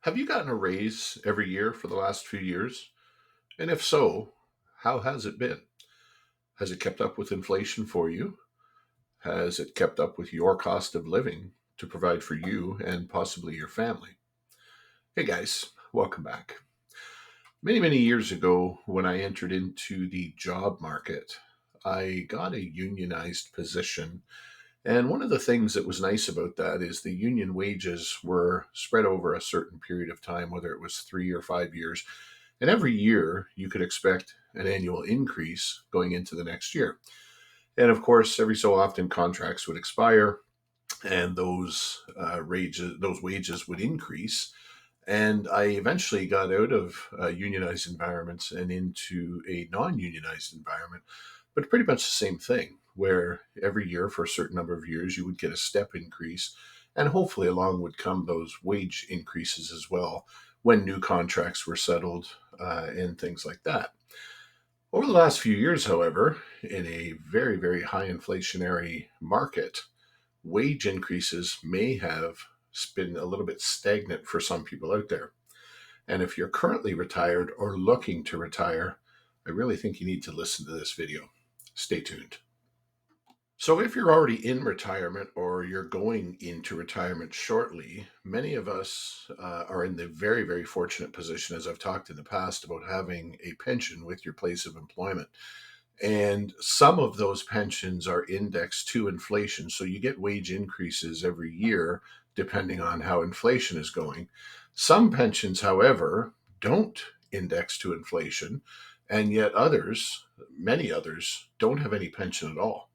Have you gotten a raise every year for the last few years? And if so, how has it been? Has it kept up with inflation for you? Has it kept up with your cost of living to provide for you and possibly your family? Hey guys, welcome back. Many, many years ago, when I entered into the job market, I got a unionized position. And one of the things that was nice about that is the union wages were spread over a certain period of time, whether it was 3 or 5 years. And every year you could expect an annual increase going into the next year. And of course, every so often contracts would expire and those wages would increase. And I eventually got out of unionized environments and into a non unionized environment, but pretty much the same thing, where every year for a certain number of years you would get a step increase. And hopefully, along would come those wage increases as well when new contracts were settled and things like that. Over the last few years, however, in a very, very high inflationary market, wage increases may have been a little bit stagnant for some people out there. And if you're currently retired or looking to retire, I really think you need to listen to this video. Stay tuned. So, if you're already in retirement or you're going into retirement shortly, many of us are in the very, very fortunate position, as I've talked in the past, about having a pension with your place of employment. And some of those pensions are indexed to inflation. So you get wage increases every year, depending on how inflation is going. Some pensions, however, don't index to inflation. And yet others, many others, don't have any pension at all.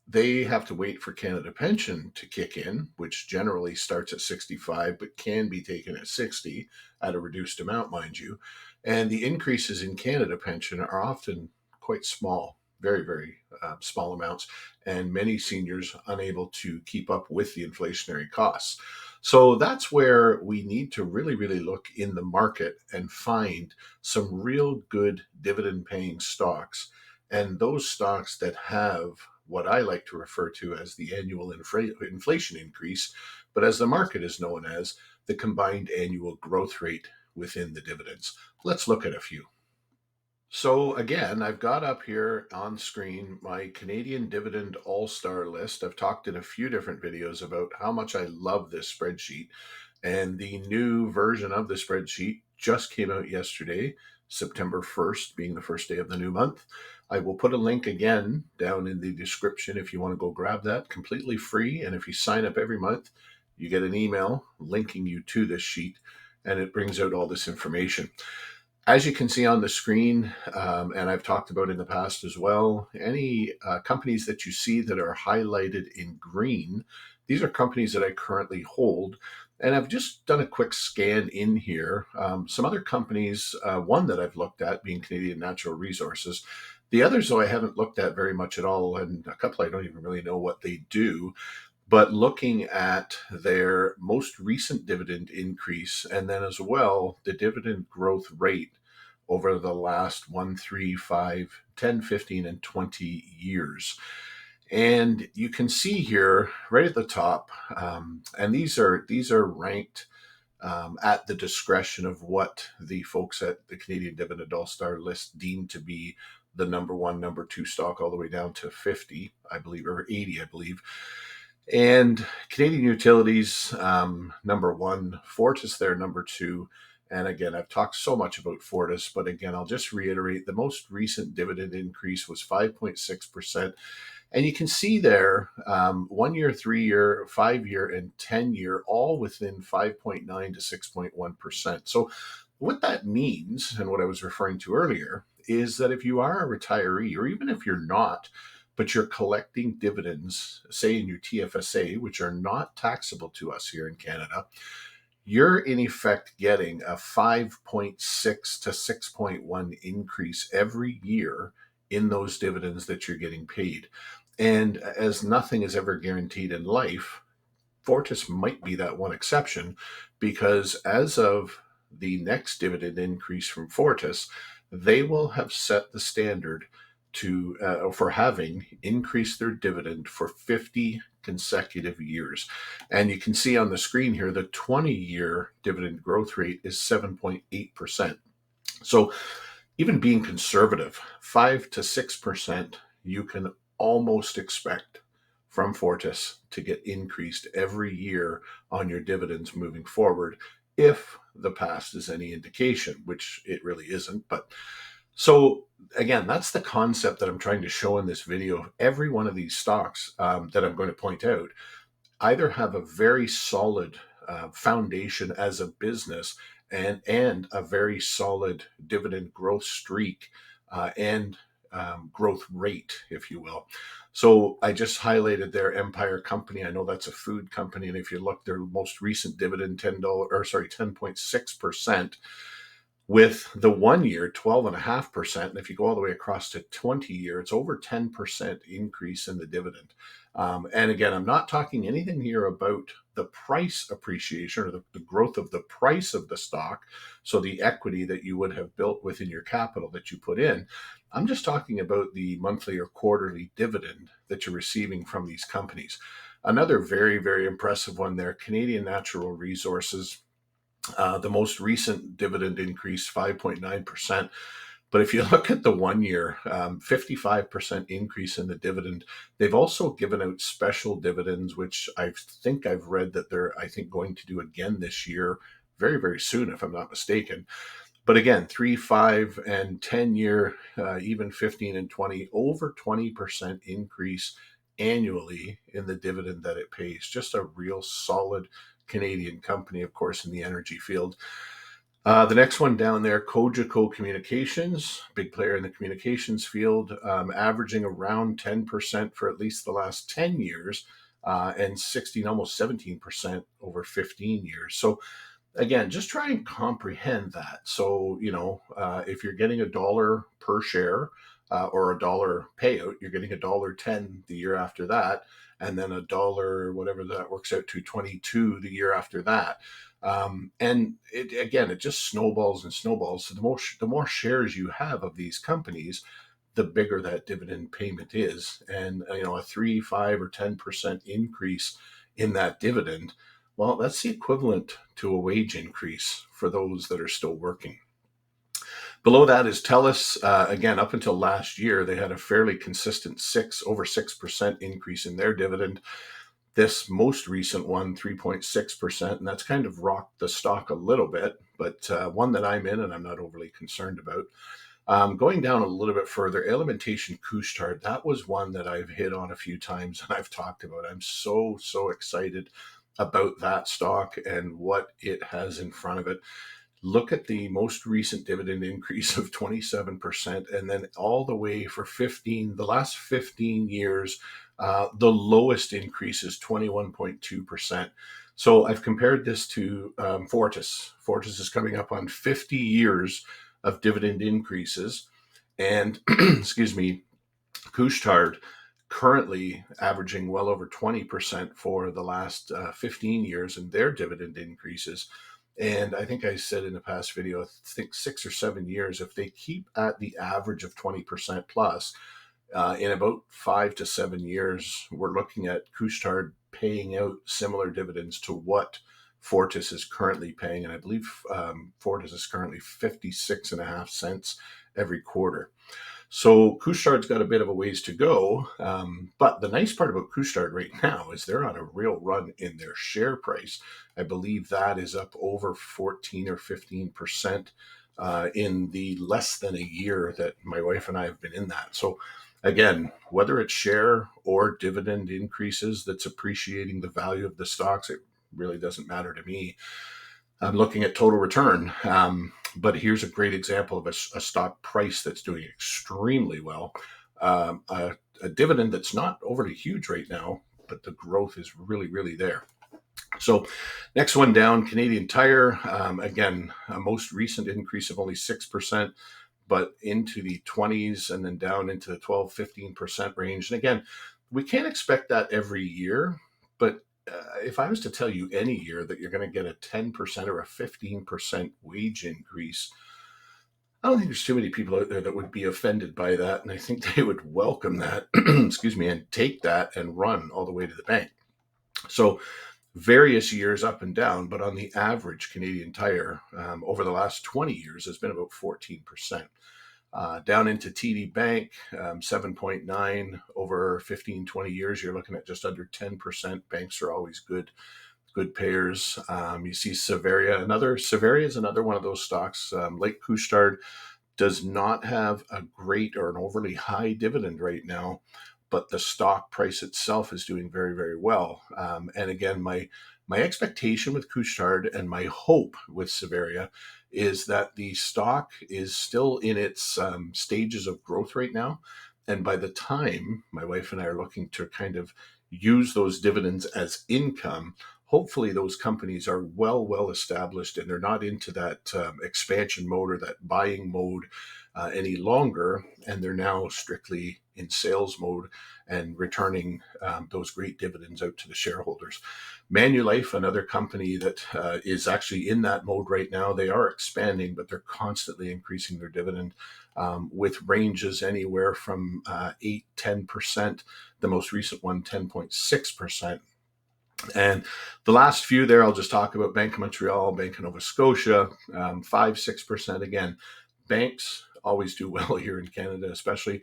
They have to wait for Canada Pension to kick in, which generally starts at 65, but can be taken at 60 at a reduced amount, mind you. And the increases in Canada Pension are often quite small, very, very small amounts, and many seniors unable to keep up with the inflationary costs. So that's where we need to really, really look in the market and find some real good dividend paying stocks. And those stocks that have what I like to refer to as the annual inflation increase, but as the market is known as, the combined annual growth rate within the dividends. Let's look at a few. So again, I've got up here on screen my Canadian Dividend All-Star list. I've talked in a few different videos about how much I love this spreadsheet. And the new version of the spreadsheet just came out yesterday, September 1st, being the first day of the new month. I will put a link again down in the description if you want to go grab that, completely free. And if you sign up every month, you get an email linking you to this sheet, and it brings out all this information. As you can see on the screen, and I've talked about in the past as well, any companies that you see that are highlighted in green, these are companies that I currently hold. And I've just done a quick scan in here. Some other companies, one that I've looked at being Canadian Natural Resources. The others, though, I haven't looked at very much at all. And a couple I don't even really know what they do. But looking at their most recent dividend increase, and then as well the dividend growth rate over the last 1, 3, 5, 10, 15, and 20 years. And you can see here right at the top, and these are ranked at the discretion of what the folks at the Canadian Dividend All Star list deem to be the number one, number two stock, all the way down to 50, I believe, or 80, I believe. And Canadian Utilities, number one, Fortis there, number two. And again, I've talked so much about Fortis, but again, I'll just reiterate the most recent dividend increase was 5.6%. And you can see there 1 year, 3 year, 5 year, and 10 year, all within 5.9 to 6.1%. So, what that means, and what I was referring to earlier, is that if you are a retiree, or even if you're not, but you're collecting dividends, say in your TFSA, which are not taxable to us here in Canada, you're in effect getting a 5.6 to 6.1 increase every year in those dividends that you're getting paid. And as nothing is ever guaranteed in life, Fortis might be that one exception, because as of the next dividend increase from Fortis, they will have set the standard for having increased their dividend for 50 consecutive years. And you can see on the screen here the 20-year dividend growth rate is 7.8%. So even being conservative, 5 to 6%, you can almost expect from Fortis to get increased every year on your dividends moving forward, if the past is any indication, which it really isn't. But so again, that's the concept that I'm trying to show in this video. Every one of these stocks that I'm going to point out either have a very solid foundation as a business and a very solid dividend growth streak and growth rate, if you will. So I just highlighted their Empire Company. I know that's a food company, and if you look, their most recent dividend, $10 or sorry, 10.6%. With the 1 year, 12.5%. And if you go all the way across to 20-year, it's over 10% increase in the dividend. And again, I'm not talking anything here about the price appreciation or the growth of the price of the stock. So the equity that you would have built within your capital that you put in. I'm just talking about the monthly or quarterly dividend that you're receiving from these companies. Another very, very impressive one there, Canadian Natural Resources. The most recent dividend increase, 5.9%. But if you look at the 1 year, 55% increase in the dividend. They've also given out special dividends, which I think I've read that they're, I think, going to do again this year, very, very soon, if I'm not mistaken. But again, 3, 5, and 10-year, even 15 and 20, over 20% increase annually in the dividend that it pays. Just a real solid Canadian company, of course, in the energy field. The next one down there, Cogeco Communications, big player in the communications field, averaging around 10% for at least the last 10 years and 16, almost 17% over 15 years. So again, just try and comprehend that. So, if you're getting $1 per share or $1 payout, you're getting $1.10 the year after that, and then $1, whatever that works out to, 22 the year after that. And it just snowballs and snowballs. So the more shares you have of these companies, the bigger that dividend payment is. And a 3, 5, or 10% increase in that dividend, well, that's the equivalent to a wage increase for those that are still working. Below that is TELUS. Again, up until last year, they had a fairly consistent over 6% increase in their dividend. This most recent one, 3.6%, and that's kind of rocked the stock a little bit, but one that I'm in and I'm not overly concerned about. Going down a little bit further, Alimentation Couche-Tard, that was one that I've hit on a few times and I've talked about. I'm so excited about that stock and what it has in front of it. Look at the most recent dividend increase of 27%, and then all the way for the last 15 years, the lowest increase is 21.2%. So I've compared this to Fortis. Fortis is coming up on 50 years of dividend increases, and excuse me, Couche-Tard currently averaging well over 20% for the last 15 years in their dividend increases. And I think I said in the past video, I think 6 or 7 years, if they keep at the average of 20% plus, in about 5 to 7 years, we're looking at Couche-Tard paying out similar dividends to what Fortis is currently paying. And I believe Fortis is currently 56.5 cents every quarter. So Couche-Tard's got a bit of a ways to go, but the nice part about Couche-Tard right now is they're on a real run in their share price. I believe that is up over 14 or 15% in the less than a year that my wife and I have been in that. So again, whether it's share or dividend increases that's appreciating the value of the stocks, it really doesn't matter to me. I'm looking at total return. But here's a great example of a stock price that's doing extremely well. A dividend that's not overly huge right now, but the growth is really, really there. So next one down, Canadian Tire. Again, a most recent increase of only 6%, but into the 20s and then down into the 12, 15% range. And again, we can't expect that every year, but if I was to tell you any year that you're going to get a 10% or a 15% wage increase, I don't think there's too many people out there that would be offended by that, and I think they would welcome that, excuse me, and take that and run all the way to the bank. So various years up and down, but on the average, Canadian Tire over the last 20 years has been about 14%. Down into TD Bank, 7.9 over 15, 20 years. You're looking at just under 10%. Banks are always good payers. You see Savaria is another one of those stocks. Lake Couche-Tard does not have a great or an overly high dividend right now, but the stock price itself is doing very, very well. And again, my expectation with Couche-Tard and my hope with Savaria is that the stock is still in its stages of growth right now. And by the time my wife and I are looking to kind of use those dividends as income, hopefully those companies are well established and they're not into that expansion mode or that buying mode any longer, and they're now strictly in sales mode and returning those great dividends out to the shareholders. Manulife, another company that is actually in that mode right now, they are expanding, but they're constantly increasing their dividend with ranges anywhere from 8-10%. The most recent one, 10.6%. And the last few there, I'll just talk about Bank of Montreal, Bank of Nova Scotia, 5-6% again. Banks always do well here in Canada, especially.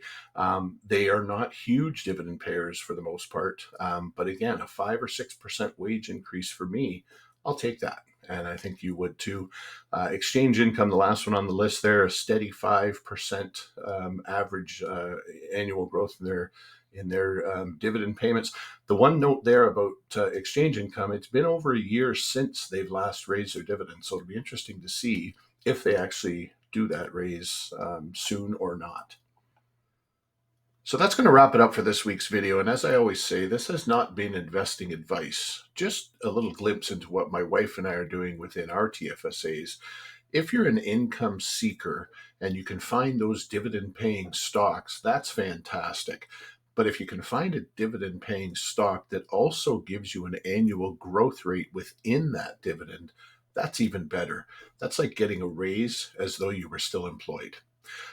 They are not huge dividend payers for the most part. But again, a 5 or 6% wage increase for me, I'll take that. And I think you would too. Exchange Income, the last one on the list there, a steady 5% average annual growth in their dividend payments. The one note there about Exchange Income, it's been over a year since they've last raised their dividend. So it'll be interesting to see if they actually do that raise soon or not. So that's going to wrap it up for this week's video. And as I always say, this has not been investing advice, just a little glimpse into what my wife and I are doing within our TFSAs. If you're an income seeker and you can find those dividend paying stocks, that's fantastic. But if you can find a dividend paying stock that also gives you an annual growth rate within that dividend, that's even better. That's like getting a raise as though you were still employed.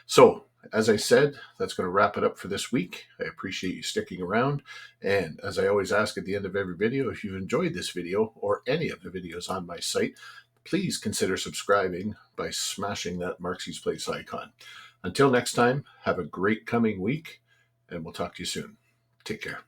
So, as I said, that's going to wrap it up for this week. I appreciate you sticking around. And as I always ask at the end of every video, if you've enjoyed this video or any of the videos on my site, please consider subscribing by smashing that Marksy's Place icon. Until next time, have a great coming week, and we'll talk to you soon. Take care.